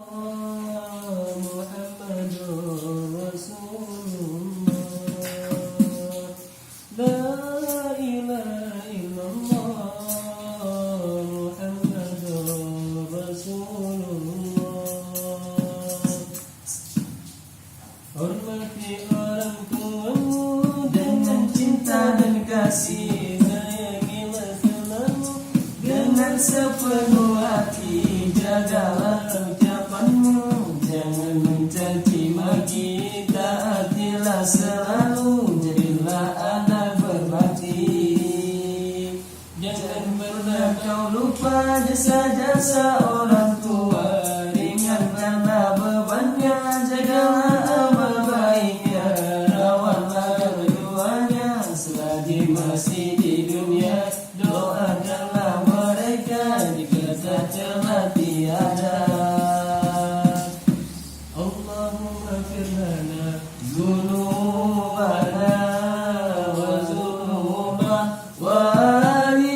Muhammadur Rasulullah. La ilaha illallah Muhammadur Rasulullah. Hormati orang tuamu dengan cinta dan kasih, sayangilah selalu dengan sepenuh hati. Jagalah ucapanmu, jangan mencaci maki, taatilah selalu, jadilah anak berbakti. Jangan pernah kau lupa jasa-jasa orang tua, ringankanlah bebannya, jagalah amal baiknya, rawatlah keduanya selagi masih di dunia. Doakanlah mereka jika tak telah tiada. Allahumma ighfir lana dzunubana wa dzunuba walidayya